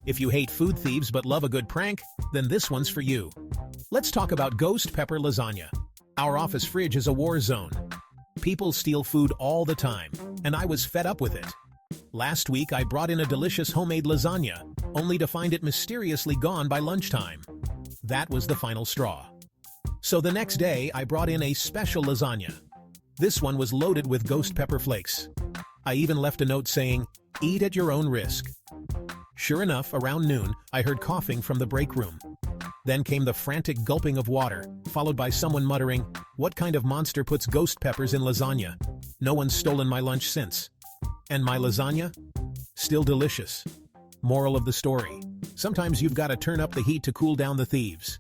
If you hate food thieves but love a good prank, then this one's for you. Let's talk about ghost pepper lasagna. Our office fridge is a war zone. People steal food all the time, and I was fed up with it. Last week I brought in a delicious homemade lasagna, only to find it mysteriously gone by lunchtime. That was the final straw. So the next day I brought in a special lasagna. This one was loaded with ghost pepper flakes. I even left a note saying, "Eat at your own risk." Sure enough, around noon, I heard coughing from the break room. Then came the frantic gulping of water, followed by someone muttering, "What kind of monster puts ghost peppers in lasagna? No one's stolen my lunch since." And my lasagna? Still delicious. Moral of the story: sometimes you've got to turn up the heat to cool down the thieves.